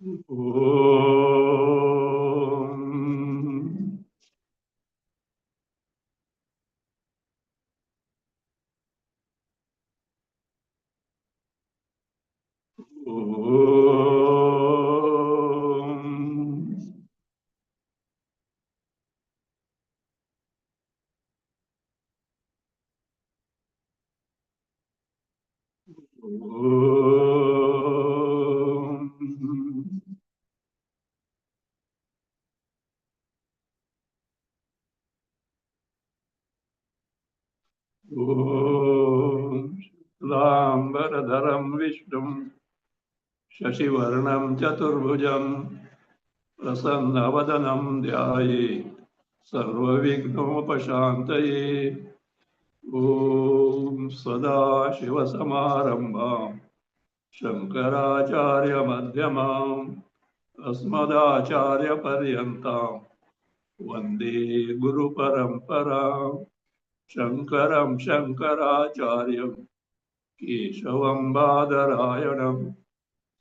Om. Om. Om. Om. Shuklam Vishnum Shashivarnam Chaturbhujam Prasannavadanam Dhyaye Sarvavighnopashantaye. Om Sadashivasamarambham Shankaracharya Madhyamam Asmadacharya Paryantam Vande Guru Paramparam Shankaram Shankaracharyam Keshavam Badarayanam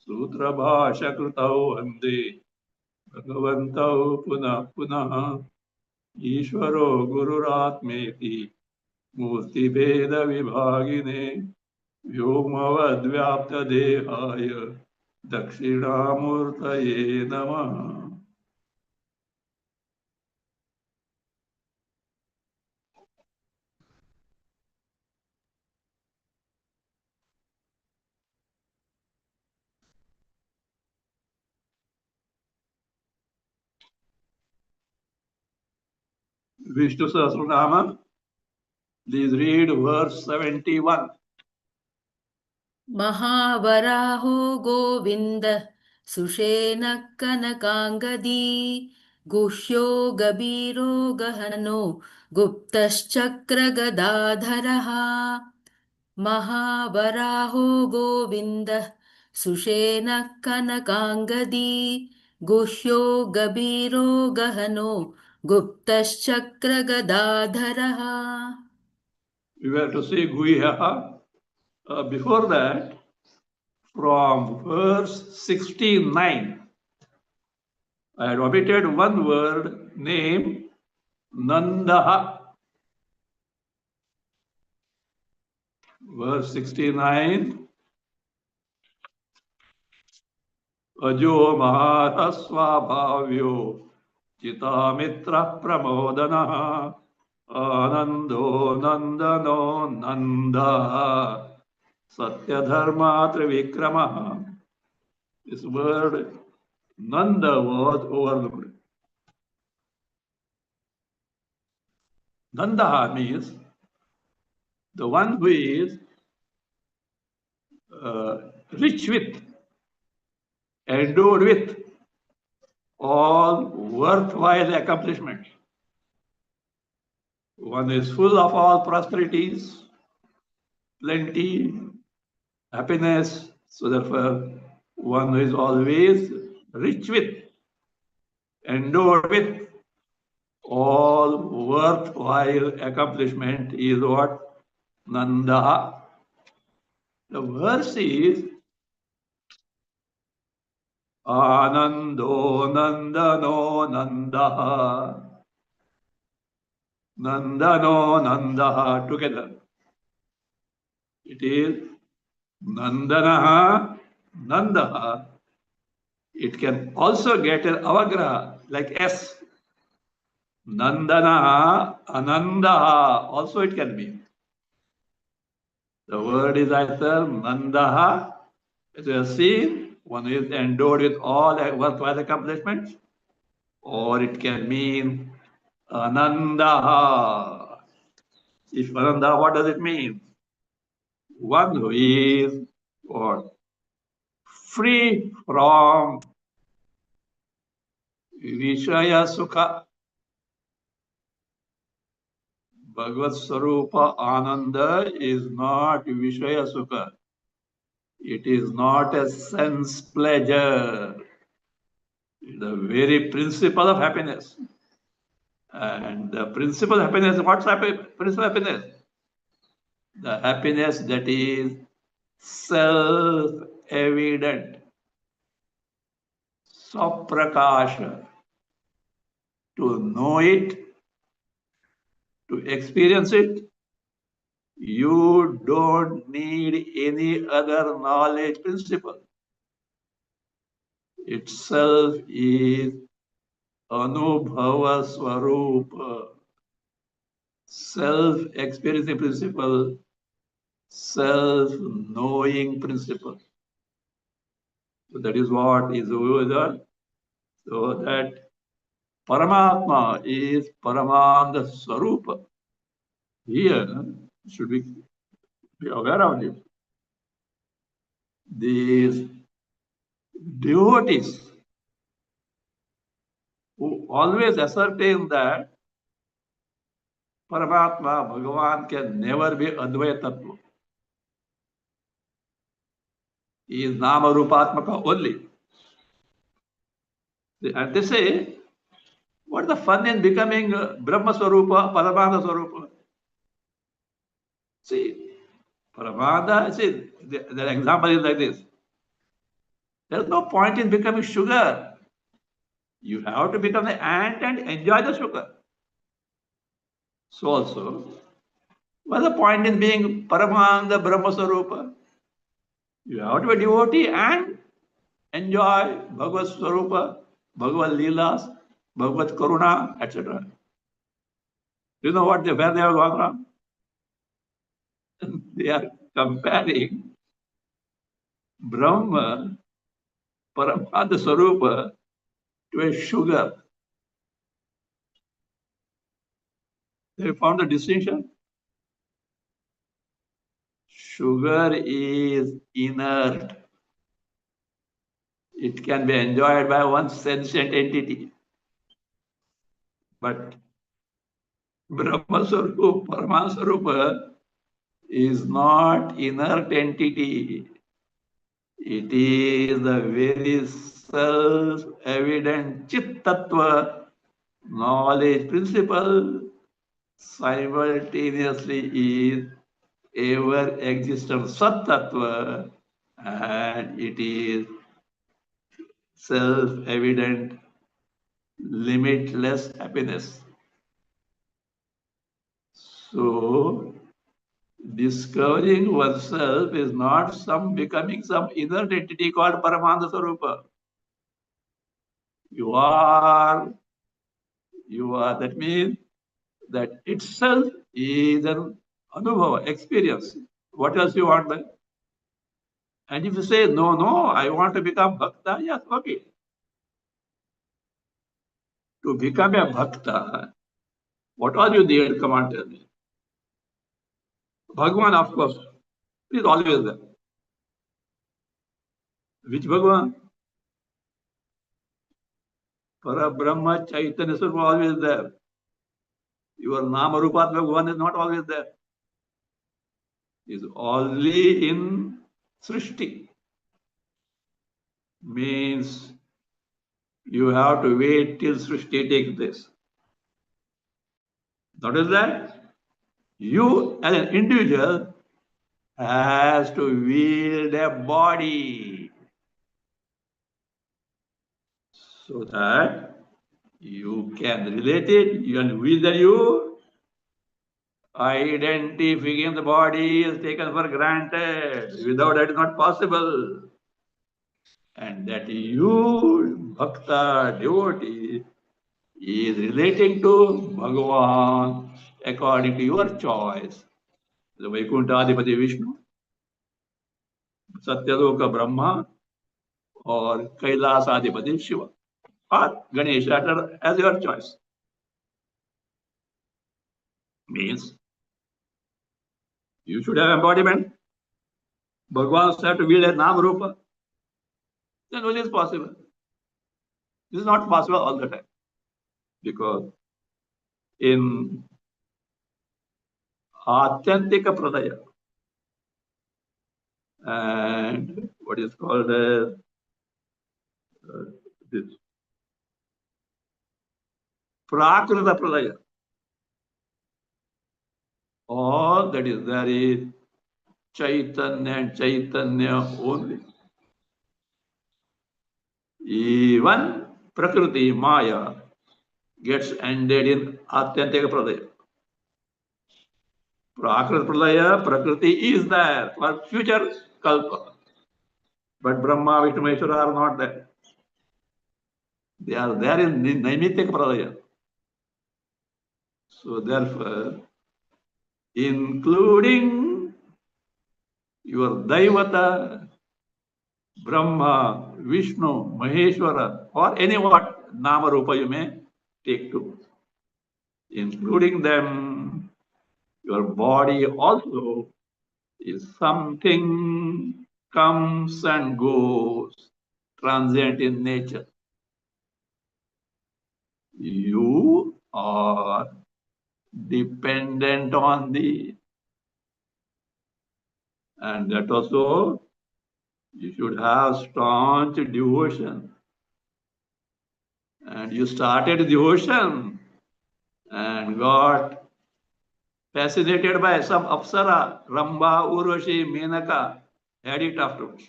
Sutrabhashakritau Vande Bhagavantau Punah Punah Ishvaro Gururatmeti Murtibheda Vibhagine Vyomavadvyaptadehaaya Dakshinamurtaye Namaha. Vishnu Sahasranama, please read verse 71. Mahavaraho Govinda Sushena Kanakangadi Gushyo Gabiro Gahano Guptaschakra Gadadharaha Mahavaraho Govinda Sushena Kanakangadi Gushyo Gabiro Gahano Guptaschakra Gadadharaha. We were to say Guhyaha. Before that, from verse 69, I had omitted one word, name Nandaha. Verse 69, Ajo Mahatasvabhavyo Chitamitra Pramodanaha Anando Nandano Nanda Satyadharma Trivikramaha. This word Nanda was overlooked. Nanda means the one who is rich with, endowed with all worthwhile accomplishments. One is full of all prosperities, plenty, happiness. So therefore, one who is always rich with, endowed with all worthwhile accomplishment is what? Nanda. The verse is Anando Nandano Nandaha. Nandano Nandaha together. It is Nandanaha Nandaha. It can also get an avagraha like S. Nandanaha Anandaha. Also it can be. The word is either Nandaha, as you have seen, one is endowed with all worthwhile accomplishments, or it can mean Anandaha. If Ananda, what does it mean? One who is what? Free from Vishaya Sukha. Bhagavad Sarupa Ananda is not Vishaya Sukha. It is not a sense pleasure. It is the very principle of happiness. And the principle of happiness, what's principle of happiness? The happiness that is self-evident. saprakasha. To know it, to experience it, you don't need any other knowledge principle. Itself is Anubhava Swarupa, self-experiencing principle, self-knowing principle. So that is what is over there. So that Paramatma is Paramanda Swarupa. Here should be aware of it. These devotees who always ascertain that Paramatma, Bhagavan can never be Advaita Tattva. He is Nama Rupatmaka only. And they say, what is the fun in becoming Brahma Swarupa, Paramana Swarupa? See, Paramana, see, the example is like this. There is no point in becoming sugar. You have to become the ant and enjoy the sugar. So also, what's the point in being Paramana Brahma Swarupa? You have to be a devotee and enjoy Bhagavad Swarupa, Bhagavad Leelas, Bhagavad Karuna, etc. You know what where they have gone wrong? They are comparing Brahma, Parapada Swarupa, to a sugar. They found the distinction. Sugar is inert. It can be enjoyed by one sentient entity. But Brahma Swarupa, Parama Swarupa is not inert entity. It is the very self-evident Chit Tattva, knowledge principle, simultaneously is ever existent Sat Tattva, and it is self-evident limitless happiness. So, discovering oneself is not becoming some inner entity called Paramananda Swarupa. You are, that means that itself is an anubhava, experience. What else you want then? And if you say, no, I want to become bhakta, yes, okay. To become a bhakta, what all you need? Come on, tell me. Bhagavan, of course, is always there. Which Bhagavan? Parabrahma Chaitanya Swarupa always there. Your Nama Rupat Bhagavan is not always there. He is only in Srishti. Means you have to wait till Srishti takes place. Notice that you as an individual has to wield a body so that you can relate it, you can wield that you identifying the body is taken for granted. Without that, it is not possible. And that you, bhakta, devotee, is relating to Bhagavan according to your choice. The Vaikuntha Adipati Vishnu, Satyaloka Brahma, or Kailas Adipati Shiva, or Ganesha, as your choice. Means you should have embodiment. Bhagavan have to wield a Nam Rupa. Then only is possible. This is not possible all the time. Because in Atyantika Pradaya and what is called this Prakrita Pradaya, all that is there is Chaitanya and Chaitanya only. Even Prakriti, Maya, gets ended in Atyantika Pradaya. Prakrit Pradaya, Prakriti is there for future Kalpa. But Brahma, Vishnu, Maheshwara are not there. They are there in the Naimitika Pradaya. So therefore, including your Daivata, Brahma, Vishnu, Maheshwara, or any what Nama Rupa you may take to. Including them, your body also is something comes and goes, transient in nature. You are dependent on the, and that also you should have staunch devotion. And you started devotion and got fascinated by some Apsara, Ramba, Urvashi, Menaka, had it afterwards.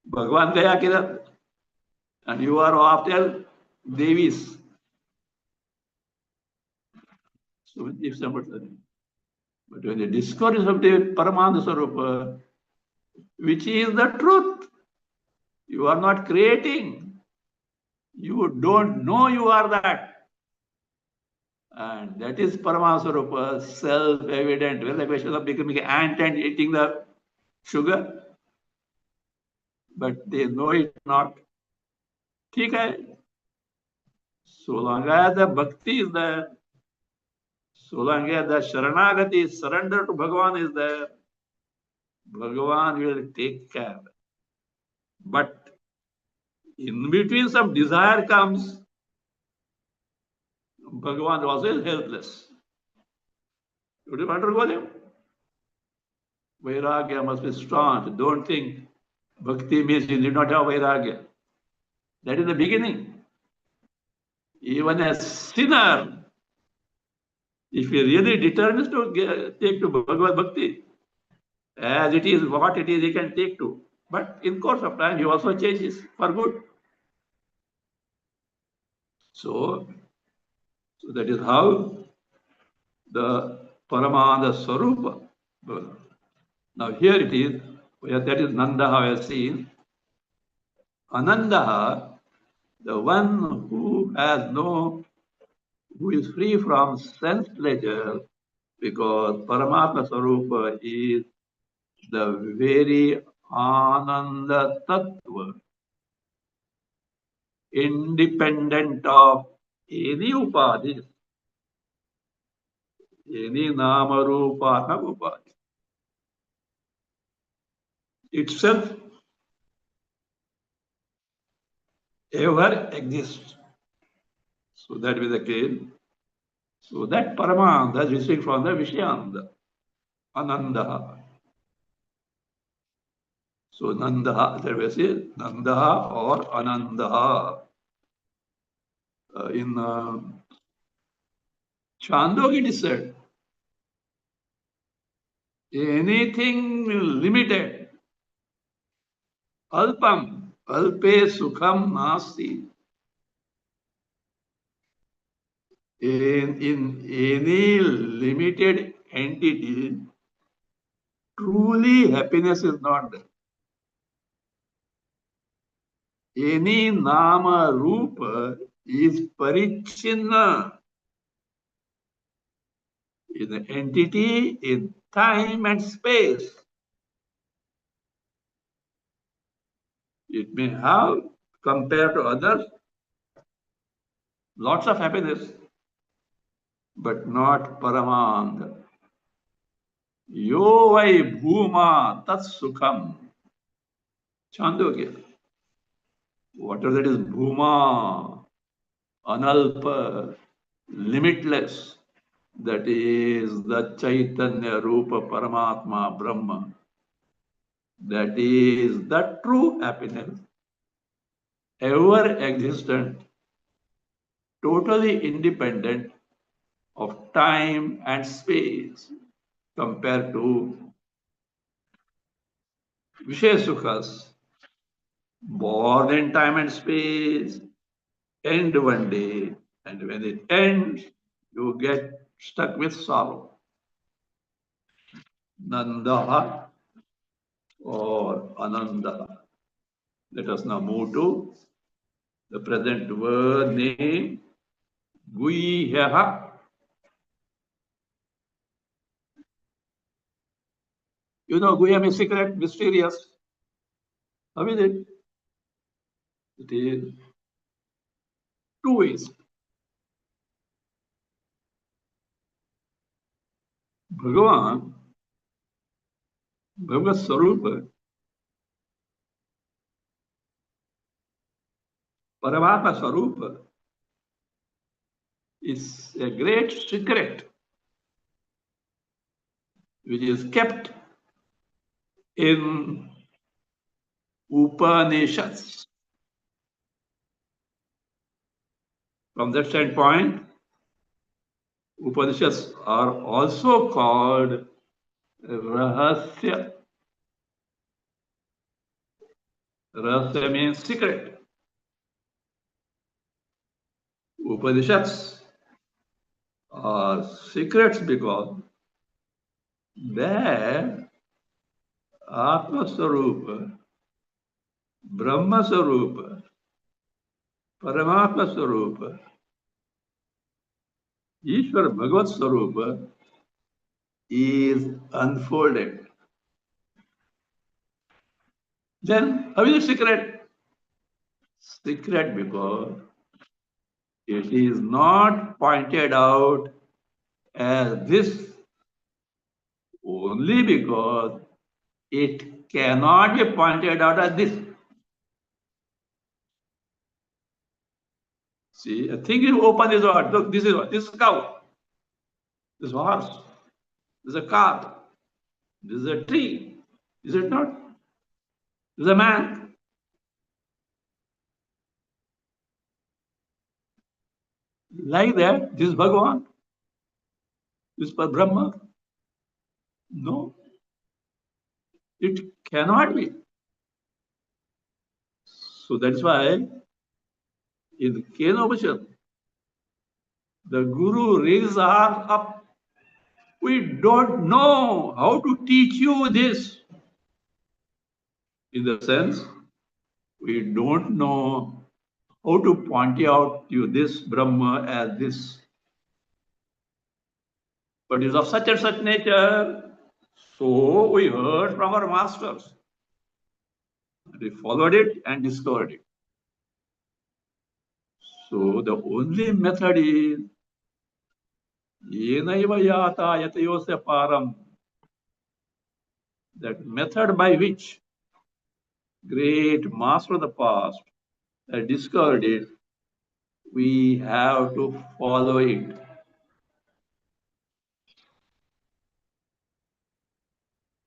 Bhagwan gaya kidhar, and you are after Devis. So if somebody, but when the discourse of the Paramananda Swarupa, which is the truth, you are not creating. You don't know you are that. And that is Paramananda Swarupa, self-evident. Well, the question of becoming an ant and eating the sugar, but they know it not. ठीक है. So long as the bhakti is there, so long as the sharanagati, surrender to Bhagavan is there, Bhagavan will take care. But in between some desire comes, Bhagavan also is helpless. Would you undergo him? Vairagya must be strong. Don't think bhakti means you did not have vairagya. That is the beginning. Even a sinner, if he really determines to take to Bhagavad Bhakti, as it is, what it is, he can take to. But in course of time, he also changes for good. So that is how the Paramanda Swarupa. Now here it is, that is Nandaha I have seen. Anandaha, the one who has who is free from sense pleasure, because Paramatma Swarupa is the very Ananda Tattva, independent of any upadhi, any nama rupa upadhi. Itself ever exists. So that is the case. So that Paramananda is distinct from the Vishayananda, Ananda. So Nandaha, that way say Nandaha or Anandaha. In Chandogya it is said, anything limited, alpam, alpe sukham nasti. In any limited entity, truly happiness is not there. Any nama rupa is parichinna in the entity, in time and space. It may have, compared to others, lots of happiness, but not Paramanda. Yo vai bhuma tat sukham. Chandogya. Whatever that is bhuma, analpa, limitless, that is the Chaitanya Rupa Paramatma Brahma. That is the true happiness, ever existent, totally independent of time and space compared to Vishaya Sukhas. born in time and space, end one day, and when it ends, you get stuck with sorrow. Nanda or Ananda. Let us now move to the present word name, Guhyaha. You know, Guhya means secret, mysterious. How is it? It is two ways. Bhagavan, Bhagavad Swarupa, Paramatma Swarupa is a great secret which is kept in Upanishads. From that standpoint, Upanishads are also called Rahasya. Rahasya means secret. Upanishads are secrets because there Atma Swarupa, Brahma Swarupa, Paramatma Swarupa, Ishvara Bhagavad Swarupa is unfolded. Then how is it secret? Secret because it is not pointed out as this only because it cannot be pointed out as this. See, a thing is open is what? Look, this is what? This is a cow. This is a horse. This is a car. This is a tree. Is it not? This is a man. Like that, this is Bhagavan. This is Brahma. No, it cannot be. So that's why in Kenopashad, the Guru raises arms up. We don't know how to teach you this. In the sense, we don't know how to point out you this Brahma as this. But it is of such and such nature. So we heard from our masters. We followed it and discovered it. So the only method is Yenaiva yata yatayosya param. That method by which great master of the past had discovered it, we have to follow it.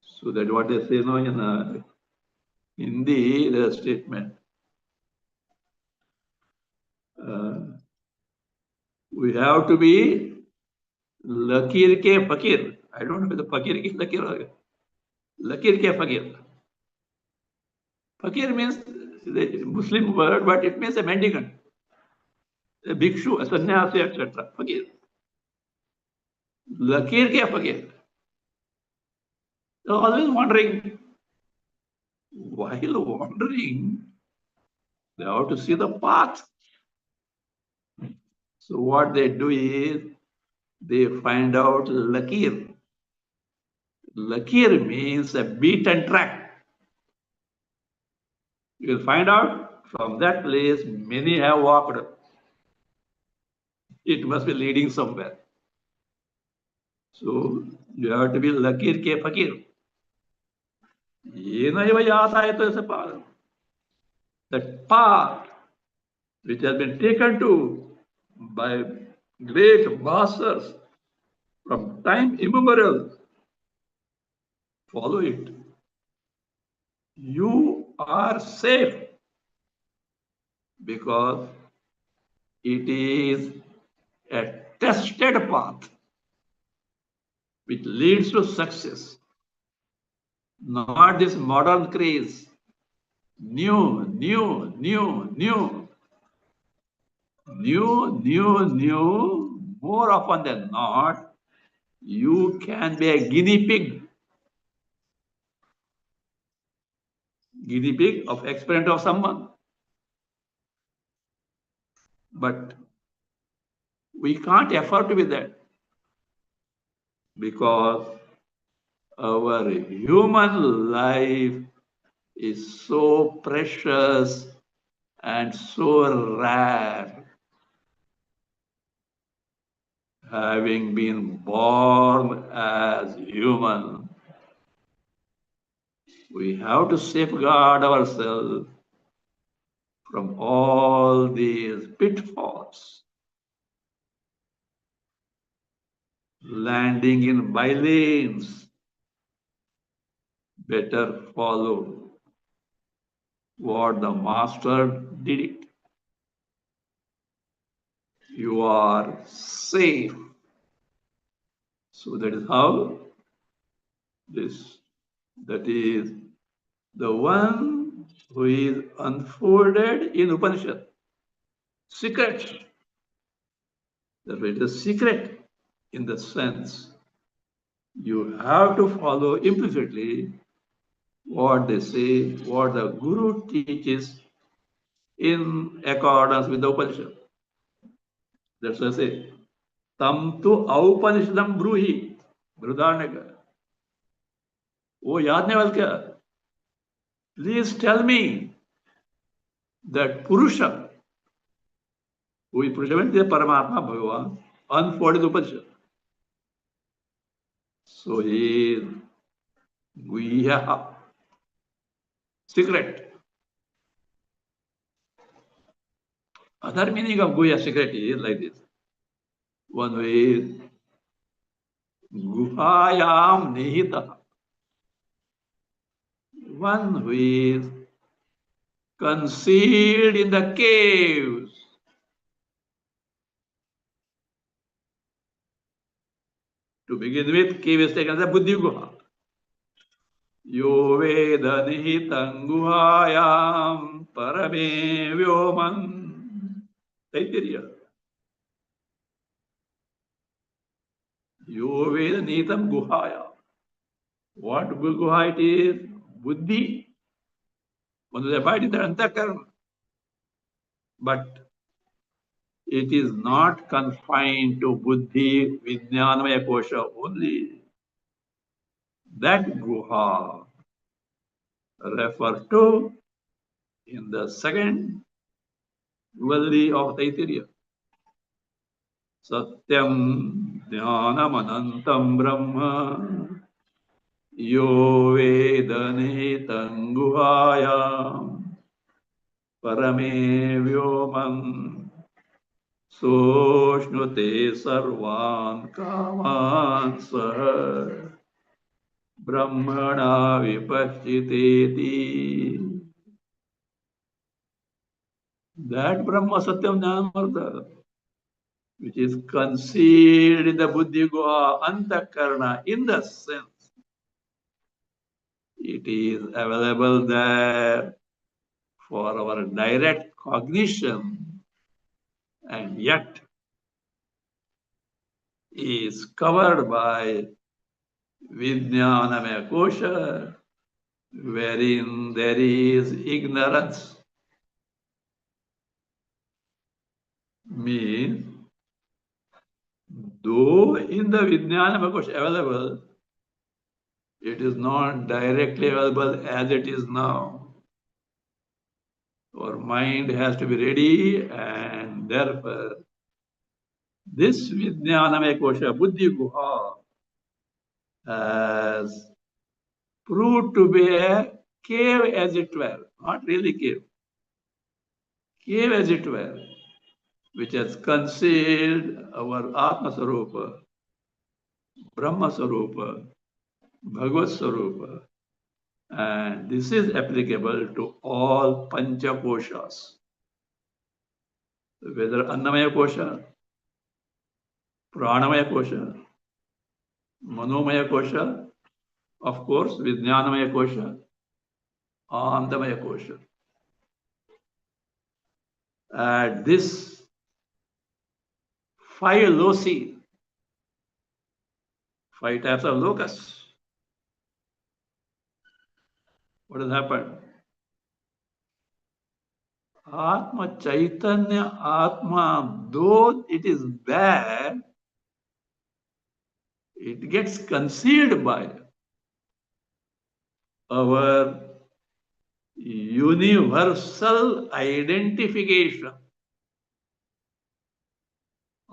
So that what they say now in Hindi, the statement. We have to be lakir ke fakir. I don't know whether fakir ki lakir or lakir ke fakir. Fakir means the Muslim word, but it means a mendicant, a bhikshu, a sannyasi, etc. Fakir. Lakir ke fakir. They're always wondering. While wandering, they have to see the path. So what they do is they find out lakir. Lakir means a beaten track. You will find out from that place many have walked. It must be leading somewhere. So you have to be lakir ke fakir. That path which has been taken to by great masters from time immemorial, follow it. You are safe because it is a tested path which leads to success, not this modern craze new, new, new, new, new, more often than not, you can be a guinea pig of experiment of someone. But we can't afford to be that because our human life is so precious and so rare. Having been born as human, we have to safeguard ourselves from all these pitfalls. Landing in bylanes, better follow what the master did it. You are safe. So that is how that is the one who is unfolded in Upanishad. Secret. That it is secret in the sense you have to follow implicitly what they say, what the Guru teaches in accordance with the Upanishad. That's what I say. Tam tu aupanishadam bruhi. Brudarneka. Oh, yaad nahi wal kya? Please tell me that Purusha, who is Purusha means the Paramatma Bhagavan, unfolded Upanishad. So he is Guhya, secret. Other meaning of Guhya secret is like this. One way is Guhayam Nihita. One who is concealed in the caves. To begin with, cave is taken as a Buddhi Guha. Yo Veda Nihitam Guhayam Parame Vyoman. Taittiriya. Yo Veda Nihitam Guhaya. What Guha it is? Buddhi. One is abiding in the Antakarana. But it is not confined to Buddhi, Vijnanamaya Kosha only. That Guha referred to in the second valley of Taittiriya. Satyam Jnanam Anantam Brahma Yo Vedanitam Guhayam Parame Vyomam Soshnute Sarvan Kaman Sah Brahmana Vipashiteti. That Brahma Satyam Jnanamartha, which is concealed in the Buddhi Guha Antakarana, in the sense it is available there for our direct cognition, and yet is covered by Vijnanamaya Kosha, wherein there is ignorance. Means, though in the Vijnanamaya Kosha available, it is not directly available as it is now. Our mind has to be ready, and therefore, this Vijnanamaya Kosha, Buddhi Guha, has proved to be a cave as it were, not really cave, cave as it were, which has concealed our Atma Sarupa, Brahma Sarupa, Bhagavad Sarupa, and this is applicable to all Pancha Koshas, whether Annamaya Kosha, Pranamaya Kosha, Manomaya Kosha, of course, Vijnanamaya Kosha, Andamaya Kosha. at this 5 loci, 5 types of locusts, what has happened? Atma Chaitanya Atma, though it is bad, it gets concealed by our universal identification,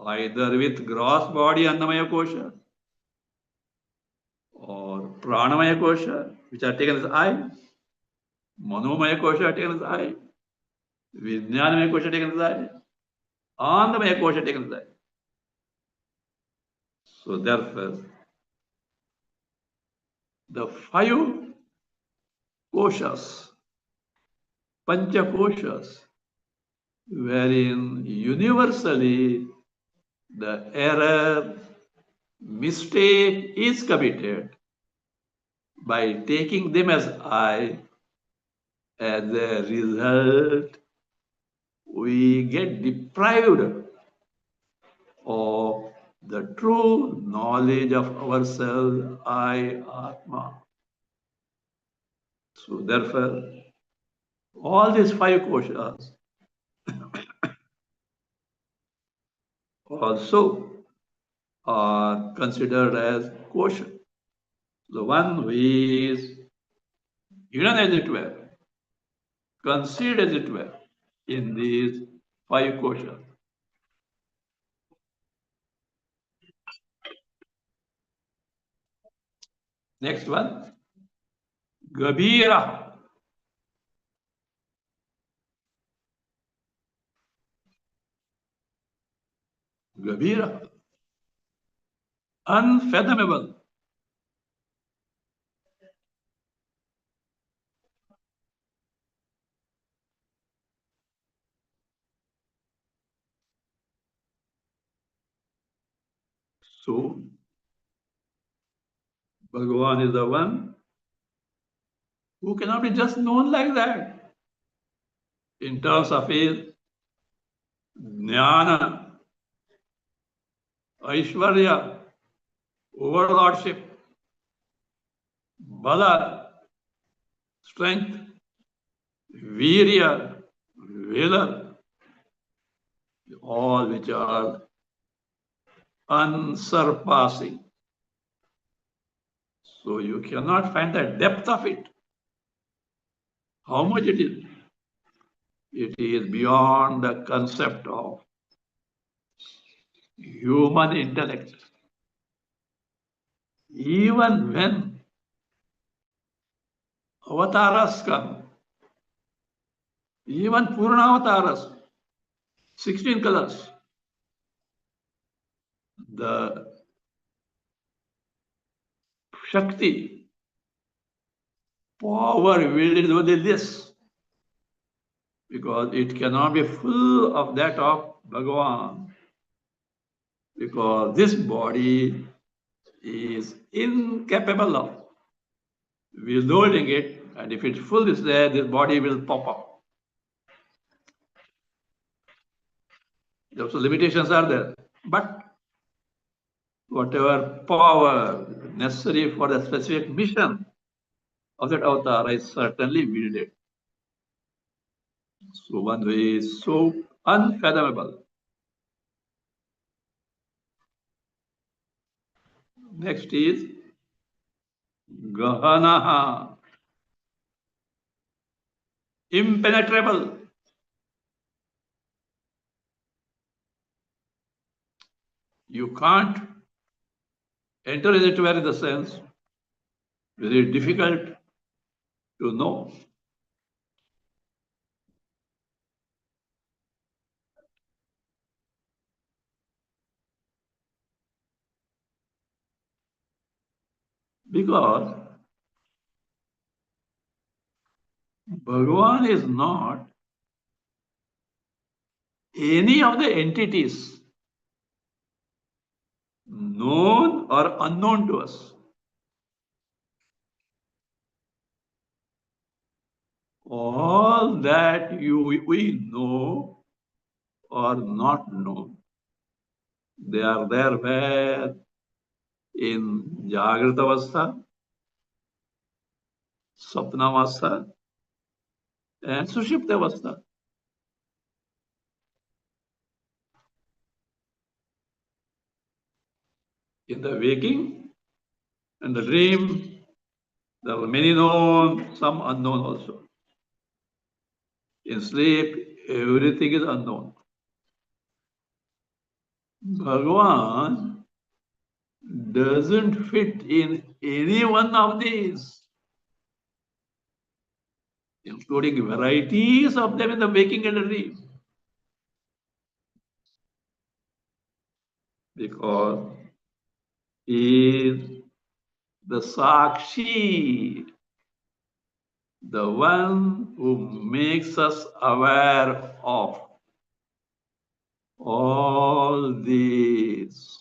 either with gross body Annamaya Kosha or Pranamaya Kosha, which are taken as I, Manomaya Kosha are taken as I, Vijnanamaya Kosha taken as I, Andamaya Kosha taken as I. So therefore, the 5 koshas, Pancha koshas, wherein universally the error, mistake is committed by taking them as I. As a result, we get deprived of the true knowledge of ourselves, I, Atma. So therefore, all these 5 koshas also are considered as kosha. The one who is hidden as it were, concealed as it were, in these 5 koshas. Next one, Gabira. Gabira, unfathomable. So Bhagavan is the one who cannot be just known like that in terms of his jnana, aishwarya, overlordship, bala, strength, virya, valor, all which are unsurpassing. So you cannot find the depth of it. How much it is? It is beyond the concept of human intellect. Even when avatars come, even Purna avatars, 16 colors, the Shakti, power wielded within this, because it cannot be full of that of Bhagavan, because this body is incapable of withholding it, and if it's full is there, this body will pop up. Also limitations are there, but whatever power necessary for the specific mission of that avatar is certainly wielded. So one way is so unfathomable. Next is Gahanaha, impenetrable. You can't enter it where in the sense, very difficult to know. Because Bhagavan is not any of the entities known or unknown to us. All that we know or not known. They are there where? In Jagrata Avastha, Sapna Avastha, and Sushupta Avastha. In the waking and the dream, there are many known, some unknown also. In sleep, everything is unknown. Bhagavan doesn't fit in any one of these, including varieties of them in the waking and the dream. Because he is the Sakshi, the one who makes us aware of all these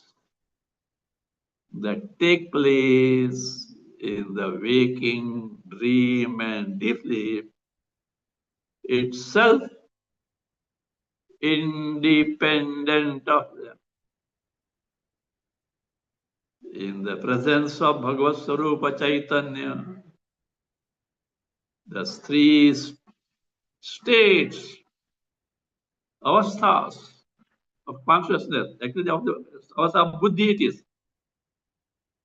that take place in the waking, dream, and deep sleep, itself independent of them. In the presence of Bhagavad Sarupa Chaitanya, the three states, avasthas of consciousness, actually of the avastha of buddhi it is.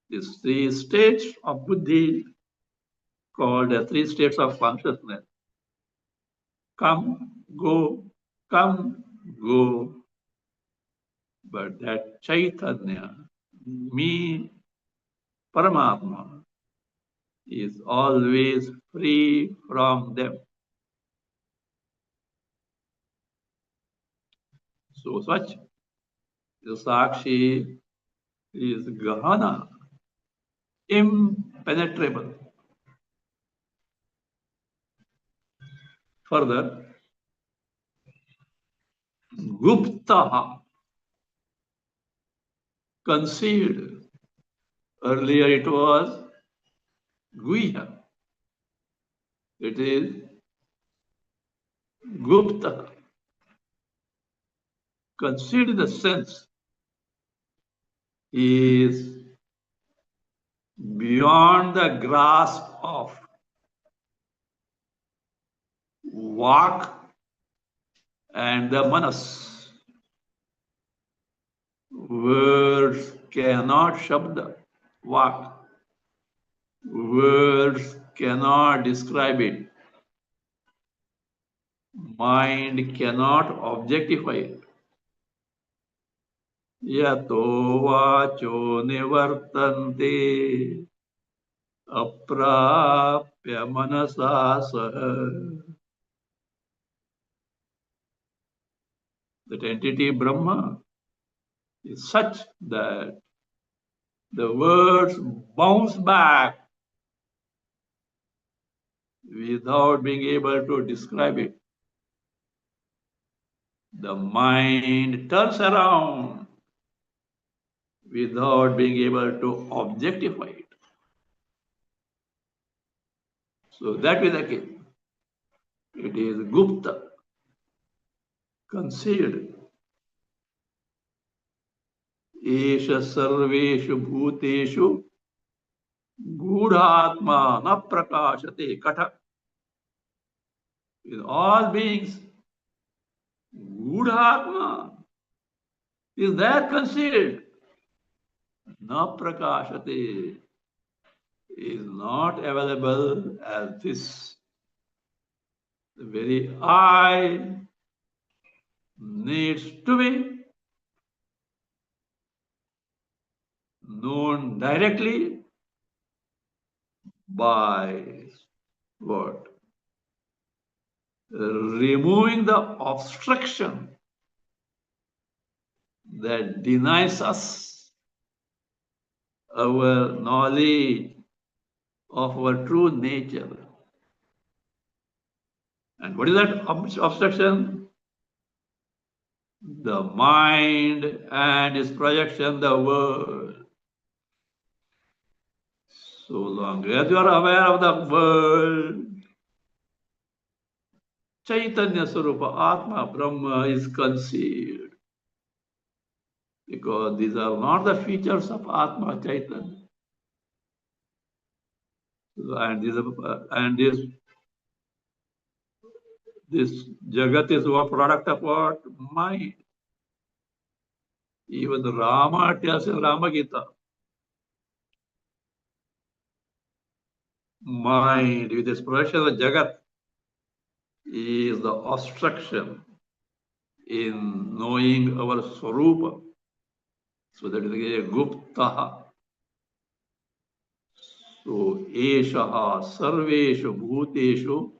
These three states of buddhi called the three states of consciousness. Come, go, come, go. But that Chaitanya, me, Paramatma, is always free from them. So such the Sakshi is Gahana, impenetrable. Further, Guptaha, concealed. Earlier it was Guhya. It is Gupta, concealed in the sense is beyond the grasp of Vak and the Manas. Words cannot Shabda, Vak. Words cannot describe it. Mind cannot objectify it. Yato vacho nivartante aprapya manasa saha. That entity Brahma is such that the words bounce back without being able to describe it. The mind turns around without being able to objectify it. So that is the case. It is Gupta, concealed. Esha sarveshu bhuteshu gudhatma na prakashate katha. In all beings, gudhatma is there concealed. Na prakashate is not available as this. The very I needs to be known directly by what? Removing the obstruction that denies us our knowledge of our true nature. And what is that obstruction? The mind and its projection, the world. So long as you are aware of the world, Chaitanya Swarupa, Atma, Brahma is concealed. Because these are not the features of Atma Chaitanya. And this Jagat is a product of what? Mind. Even Rama tells in Rama Gita, mind with expression of Jagat is the obstruction in knowing our Swarupa. So that is a Gupta. So Eshaha Sarveshu Bhuteshu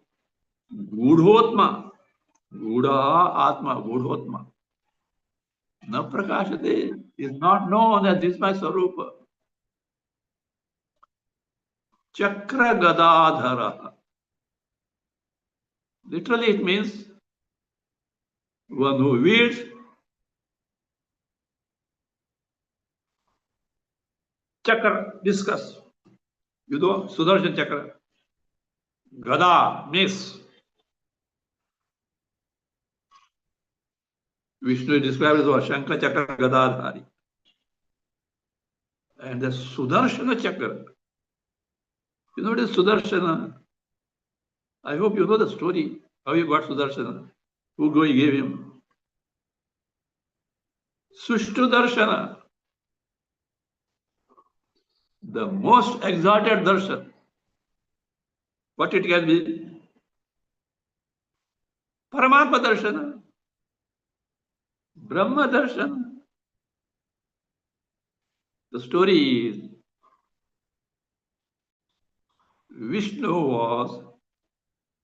Gudhotma. Gudha Atma Gudhotma. Na Prakashate is not known that this is my Swarupa. Chakra Gadadhara. Literally it means one who wields chakra, discus. You know, Sudarshan chakra. Gada means Vishnu is described as Shankar chakra Gadadhari. And the Sudarshana chakra. You know what is Sudarshana? I hope you know the story. How you got Sudarshana? Who gave him? Sushtu Darshana. The most exalted darshan. What it can be? Paramatma Darshana. Brahma Darshana. The story is Vishnu was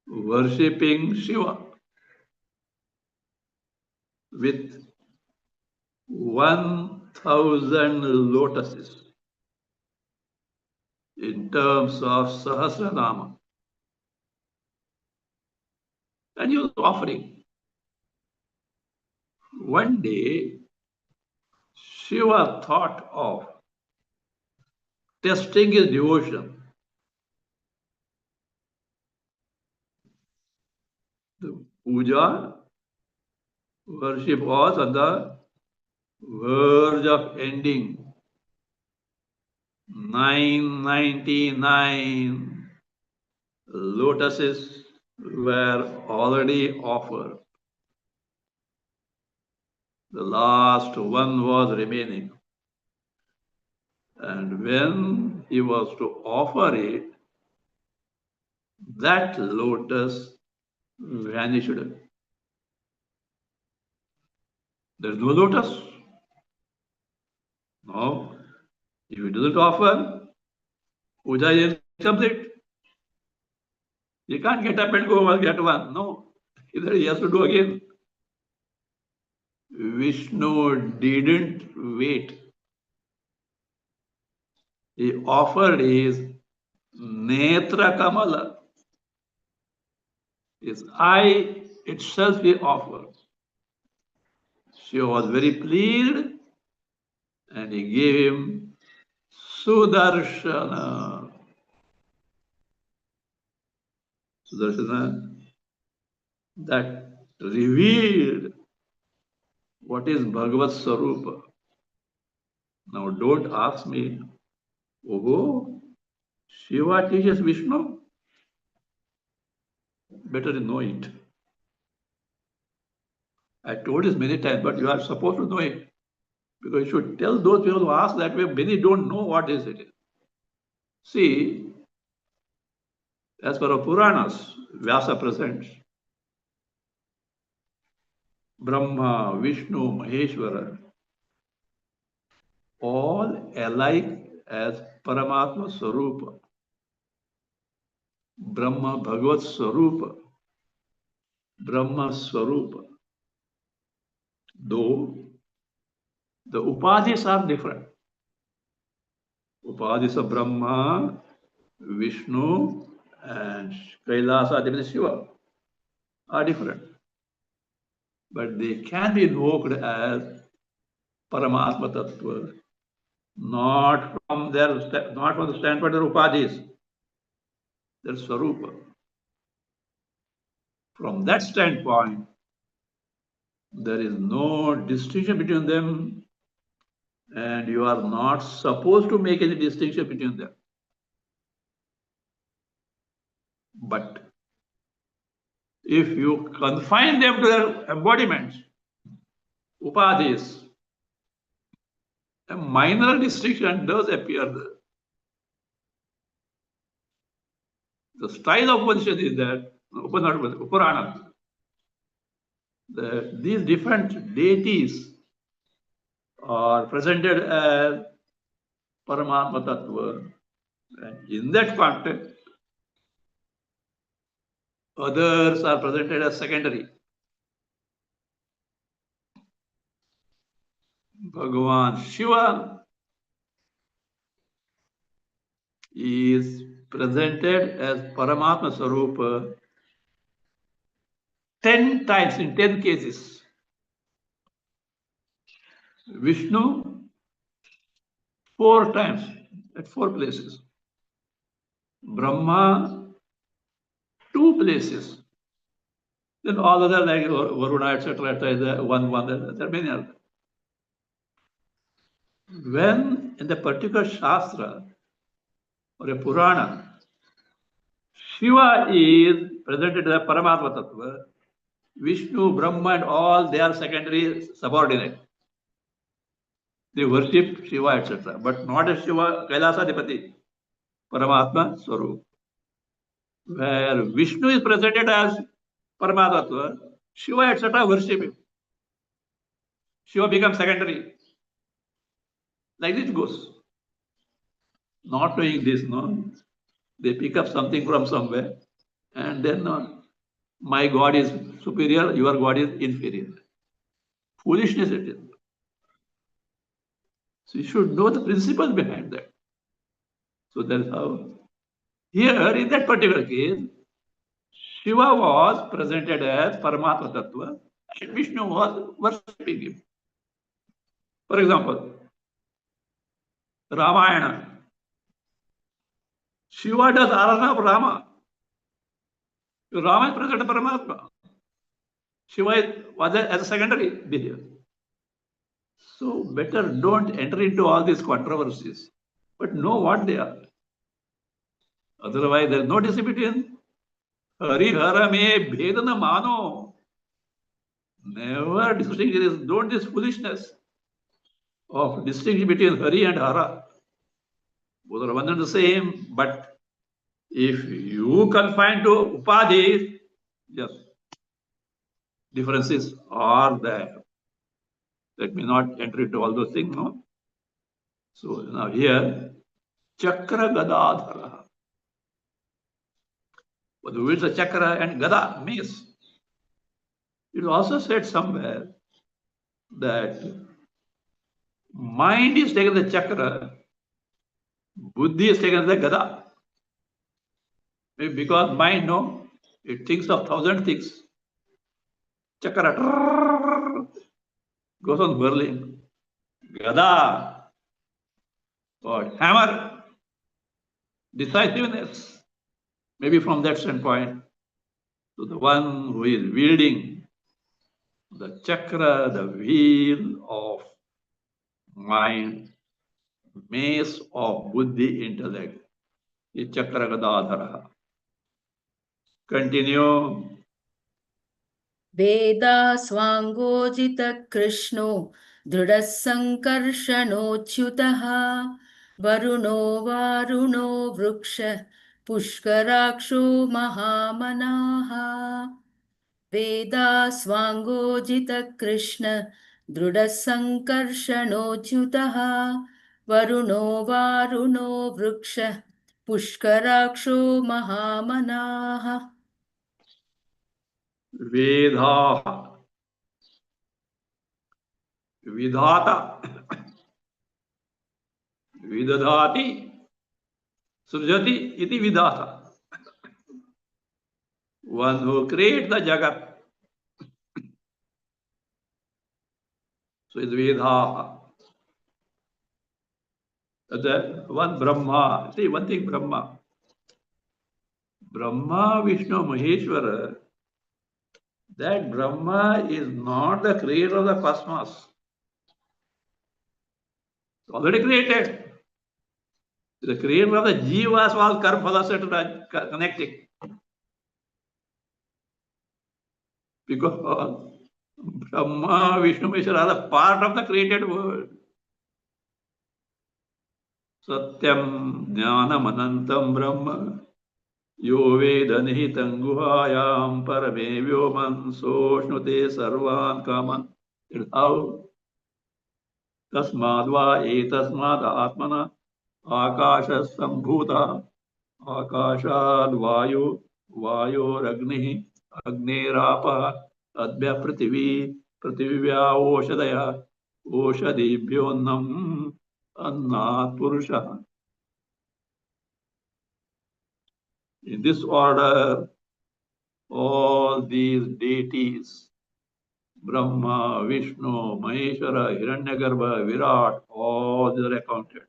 worshipping Shiva with 1,000 lotuses in terms of Sahasranama. And he was offering. One day, Shiva thought of testing his devotion. The puja worship was on the verge of ending. 999 lotuses were already offered. The last one was remaining. And when he was to offer it, that lotus vanished. There's no lotus. No. If he doesn't offer, puja is incomplete. You can't get up and go and get one. No. Either he has to do again. Vishnu didn't wait. He offered his Netra Kamala. His eye itself he offered. She was very pleased and he gave him Sudarshana. Sudarshana that revealed what is Bhagavat Sarupa. Now don't ask me, oh, Shiva teaches Vishnu? Better know it. I told this many times, but you are supposed to know it. Because you should tell those people who ask that way, many don't know what is it. See, as per our Puranas, Vyasa presents Brahma, Vishnu, Maheshwara, all alike as Paramatma Swarupa. Brahma Bhagavat Swarupa. Brahma Swarupa. Though the Upadhis are different. Upadhis of Brahma, Vishnu, and Kailasa, Devata Shiva are different. But they can be invoked as Paramatma Tattva, not from the standpoint of Upadhis, their Swarupa. From that standpoint, there is no distinction between them, and you are not supposed to make any distinction between them. But if you confine them to their embodiments, upadhis, a minor distinction does appear there. The style of Upanishad is that, Upurana, that these different deities are presented as Paramatma Tattva. And in that context, others are presented as secondary. Bhagavan Shiva is presented as Paramatma Sarupa 10 times in 10 cases. Vishnu 4 times at 4 places. Brahma 2 places. Then all other like Varuna, etc., one, there are many others. When in the particular Shastra or a Purana, Shiva is presented as Paramatma Tattva, Vishnu, Brahma, and all they are secondary subordinate. They worship Shiva, etc., but not as Shiva, Kailasadipati, Paramatma Swarup. Where Vishnu is presented as Paramatma Tattva, Shiva, etc., worship him. Shiva becomes secondary. Like this goes. Not knowing this, no, they pick up something from somewhere, and then my God is superior, your God is inferior. Foolishness it is. So you should know the principle behind that. So that's how. Here, in that particular case, Shiva was presented as Paramatma Tattva, and Vishnu was worshipping him. For example, Ramayana. Shiva does Aradhana of Rama. Rama is presented as Paramatma. Shiva was as a secondary behavior. So better don't enter into all these controversies, but know what they are. Otherwise, there is no distinction between Hari Hara me Bhedana Mano. Never distinguish. Don't this foolishness of distinction between Hari and Hara. Both are one and the same, but if you confine to Upadhi, yes, differences are there. Let me not enter into all those things, no? So now here, Chakra Gadadhara. But with the Chakra and Gada, mace. It also said somewhere that mind is taken the Chakra, Buddhi is taken the Gada. Maybe because mind, no, it thinks of 1,000 things. Chakra goes on whirling. Gada, or hammer, decisiveness. Maybe from that standpoint, to the one who is wielding the chakra, the wheel of mind, mace of buddhi, intellect, is chakra gadadhara. Continue. वेदा स्वाङ्गोजितकृष्णो दृढः सङ्कर्षणोच्युतः वरुणो वारुणो वृक्ष पुष्कराक्षो महामनाः वेदा स्वाङ्गोजितकृष्ण दृढः सङ्कर्षणोच्युतः वरुणो वारुणो वृक्ष पुष्कराक्षो महामनाः Vedha, vidhata, vidadhati, srujati, iti vidhata. One who creates the jagat. So it's Vedha. The one Brahma. See, one thing Brahma. Brahma, Vishnu, Maheshwara, That Brahma is not the creator of the cosmos. It's already created. The creator of the jivas was karma connecting. Because Brahma, Vishnu, Meshwara are the part of the created world. Satyam Jnanam Anantam Brahma Yo Veda Nihitam Guhayam Parame Vyoman Soshnute Sarvan Kaman. That's how Tasmad Va Etasmad Atmana Akasha Sambhuta Akashad Vayu Vayo Ragni Agnerapa Adbhya Prithvi Prithivya Oshadaya Oshadibhyonnam Annat Purusha. In this order, all these deities, Brahma, Vishnu, Maheshwara, Hiranyagarbha, Virat, all these are accounted.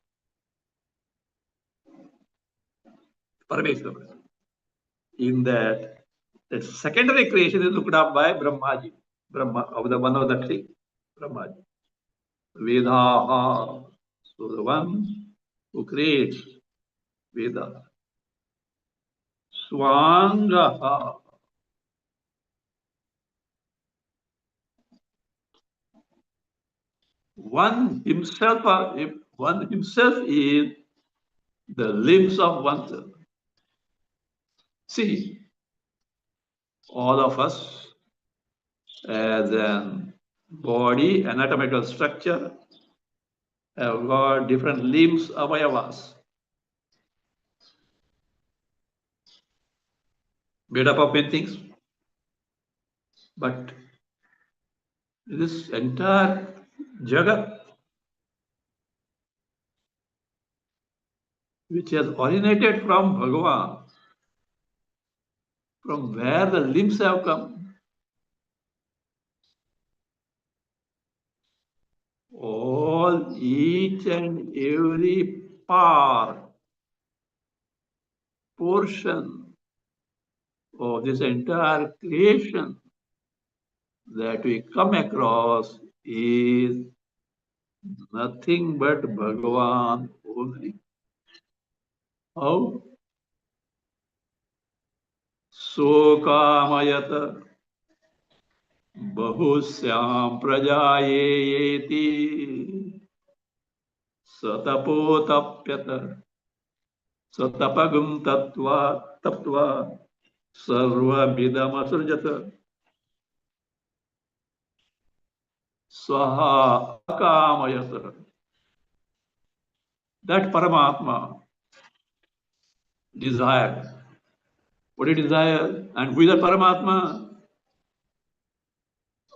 Parameshwara. In that, the secondary creation is looked up by Brahmaji, Brahma, of the one of the three, Brahmaji. Vedaha, so the one who creates Veda. Swangaha, one himself is the limbs of oneself. See, all of us as an body, anatomical structure, have got different limbs, avayavas, made up of many things. But this entire Jagat, which has originated from Bhagavan, from where the limbs have come, all, each and every part, portion of this entire creation that we come across is nothing but Bhagavan only. How? Sokamayata bahusyam prajayeti satapotapyata satapagum tatva sarvabhidam asurjata swaha akamayata. That Paramatma desired. What did he desire? And who is that Paramatma?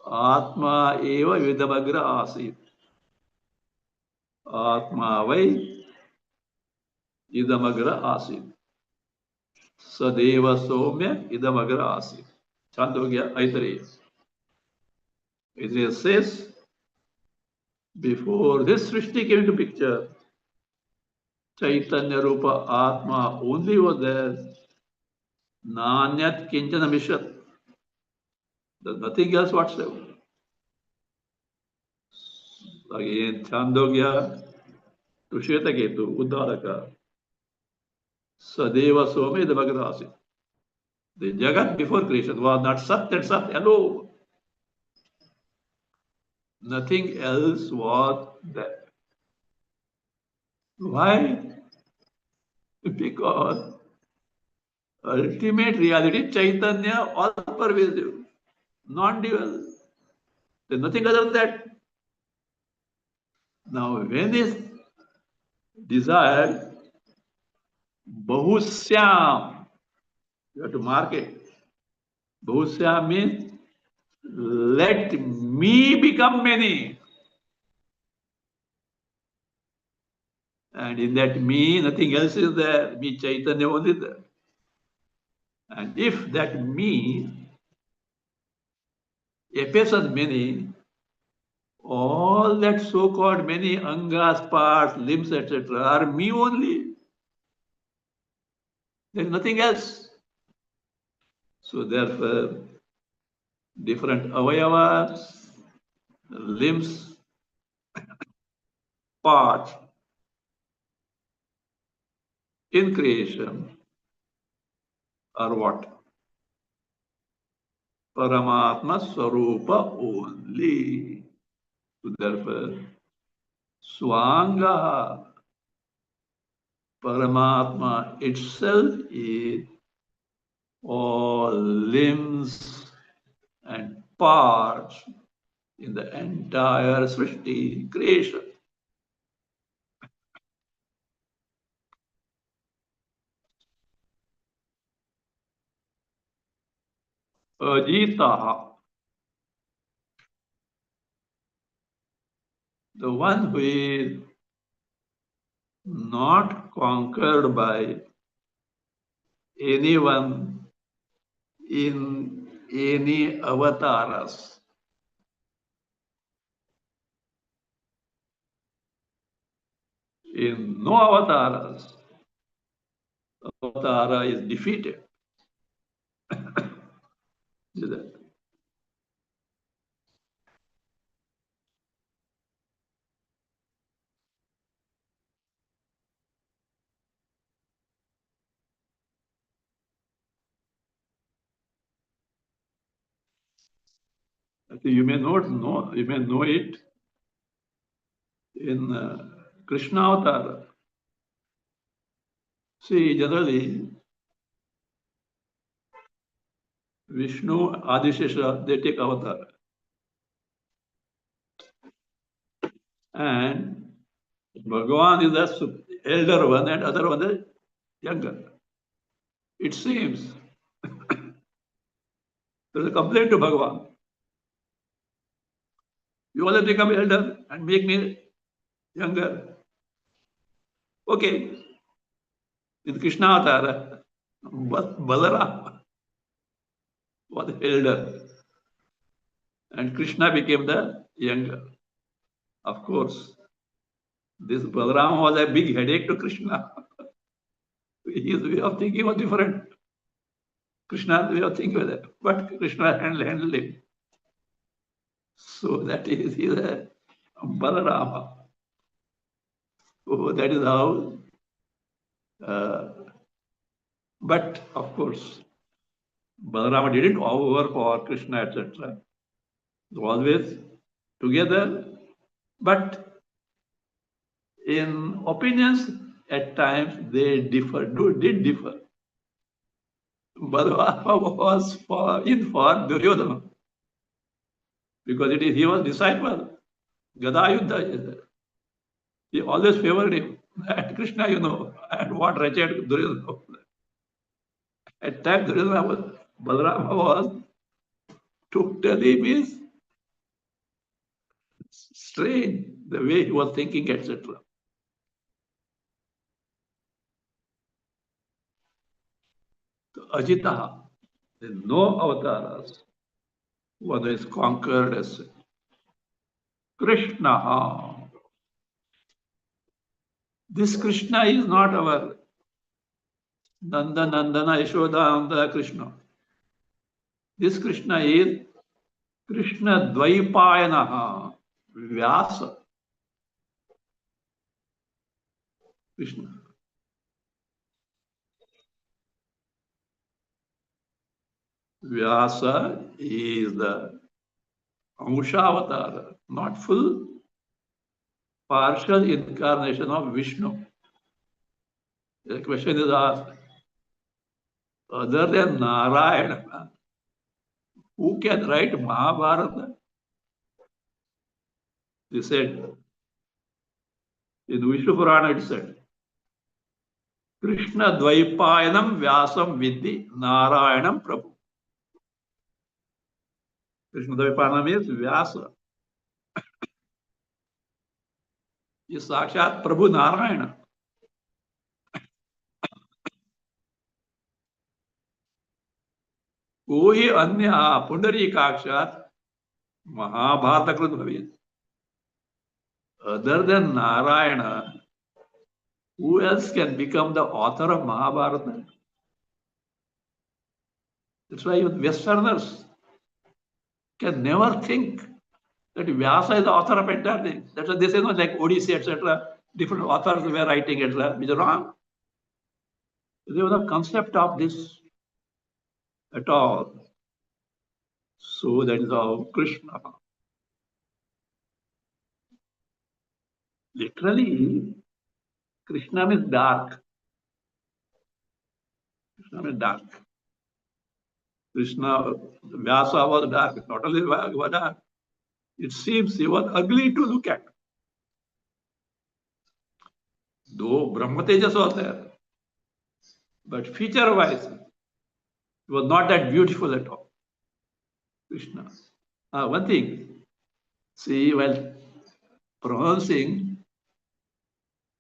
Atma eva vidamagra asit. Atma vai idamagra asit. Sadeva somya idamagra asit. Chandogya Aitareya. It says, before this Srishti came into picture, Chaitanya Rupa Atma only was there. Nanyat Kinchana Mishat. There's nothing else whatsoever. Again, Chandogya to Shetaketu, Uddharaka. Sadeva Some idamagra asit. The Jagat before creation was not Sat and Sat alone. Nothing else was there. Why? Because ultimate reality, Chaitanya, all pervasive, non-dual. There's nothing other than that. Now, when this desire, Bahusyam, you have to mark it. Bahusyam means, let me become many. And in that me, nothing else is there. Me, Chaitanya only there. And if that me appears as many, all that so-called many angas, parts, limbs, etc. are me only. There is nothing else. So therefore, different avayavas, limbs, parts in creation are what? Paramatma Swarupa only. So therefore, Swanga, Paramatma itself is all limbs and parts in the entire Srishti creation. Ajita, the one who is not conquered by anyone in any avatars. In no avatars, avatara is defeated. See that? I think you may not know, you may know it in Krishna avatar. See, generally, Vishnu, Adishesha, they take avatar. And Bhagavan is the elder one and other one is younger. It seems there's a complaint to Bhagavan. You always become elder and make me younger. Okay, in Krishna avatar, but Balaram was the elder and Krishna became the younger. Of course, this Balaram was a big headache to Krishna. His way of thinking was different. Krishna's way of thinking was that, but Krishna handled him. So that is his Balarama. So that is how. But of course, Balarama didn't overwork for Krishna, etc. Always together, but in opinions at times they did differ. Balarama was in for Duryodhana because he was disciple. Gadayuddha is there. He always favored him. And Krishna, and what wretched Duryodhana. At times Duryodhana was, Balarama was totally means strange, the way he was thinking, etc. Ajita, no avatars, one is conquered as Krishna. This Krishna is not our Nanda Nandana Yashoda Krishna. This Krishna is Krishna Dvaipayanaha, Vyasa. Krishna. Vyasa is the Amsha avatar, not full, partial incarnation of Vishnu. The question is asked, other than Narayana, who can write Mahabharata? They said, in Vishnu Purana it said, Krishna Dvaipayanam Vyasam Vidhi Narayanam Prabhu. Krishna Dvaipayanam is Vyasa. Is Sakshat Prabhu Narayana. कोई अन्य पुंडरीकाक्षात महाभारत कृत भवेत्. Other than Narayana, who else can become the author of Mahabharata? That's why Westerners, can never think that Vyasa is the author of entire thing. That's why they say, no, like Odyssey, etc. Different authors were writing, etc., which is wrong. There was no concept of this at all. So that is how Krishna. Literally, Krishna means dark. Krishna means dark. Krishna, Vyasa was dark. Not only was dark, it seems he was ugly to look at. Though Brahma Tejas was there, but feature-wise, he was not that beautiful at all. Krishna. One thing, see, while pronouncing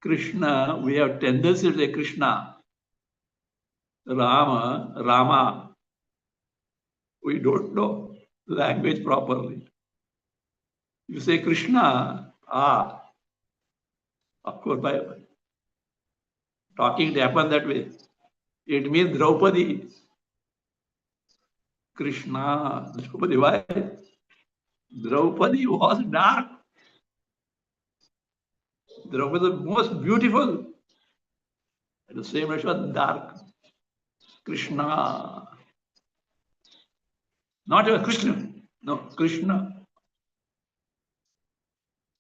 Krishna, we have tendency to say Krishna, Rama, Rama. We don't know language properly. You say Krishna, of course, by talking it happened that way. It means Draupadi. Krishna, Draupadi, why? Draupadi was dark. Draupadi was most beautiful. At the same time, she was dark. Krishna. Not even Krishna. No, Krishna.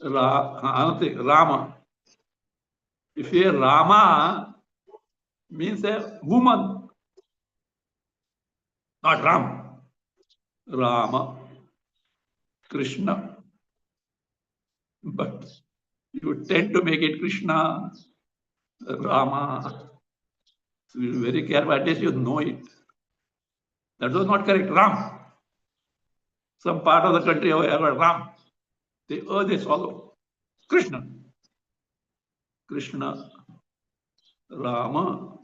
I don't think Rama. If you hear Rama, means a woman, not Ram. Rama, Krishna. But you tend to make it Krishna, Rama. So you're very careful, at least you know it. That was not correct. Ram. Some part of the country have Ram. They swallow. Krishna. Krishna, Rama.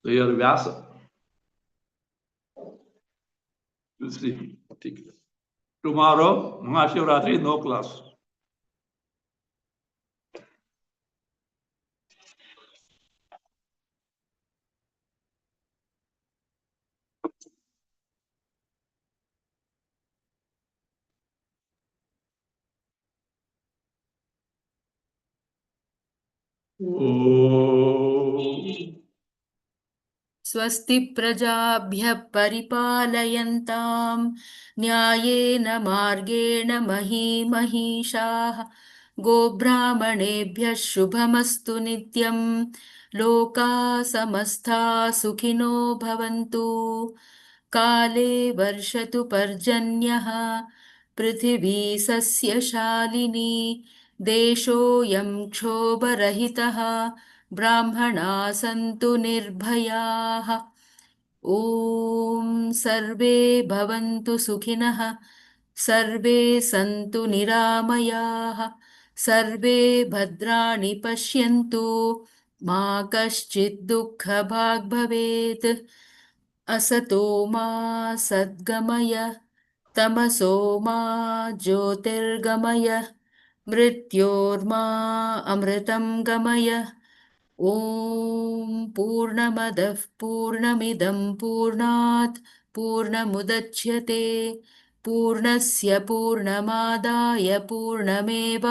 So you are Vyasa. You see. Tomorrow, Mahashivratri, no class. स्वस्ति प्रजाभ्यः परिपालयन्तां न्यायेन मार्गेण महीमहीषाः गोब्राह्मणेभ्यः शुभमस्तु नित्यं लोकाः समस्ताः सुखिनो भवन्तु काले वर्षतु पर्जन्यः पृथिवी सस्यशालिनी देशोऽयं क्षोभरहितः ब्राह्मणाः सन्तु निर्भयाः ॐ सर्वे भवन्तु सुखिनः सर्वे सन्तु निरामयाः सर्वे भद्राणि पश्यन्तु मा कश्चित् दुःखभाग् भवेत् असतो मा सद्गमय तमसो मा ज्योतिर्गमय मृत्योर्मा अमृतं गमय ॐ पूर्णमदः पूर्णमिदं पूर्णात् पूर्णमुदच्यते पूर्णस्य पूर्णमादाय पूर्णमेवावशिष्यते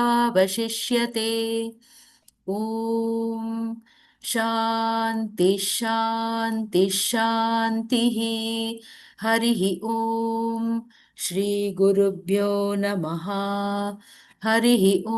ॐ शान्ति शान्ति शान्तिः हरिः ॐ श्रीगुरुभ्यो नमः हरिः ॐ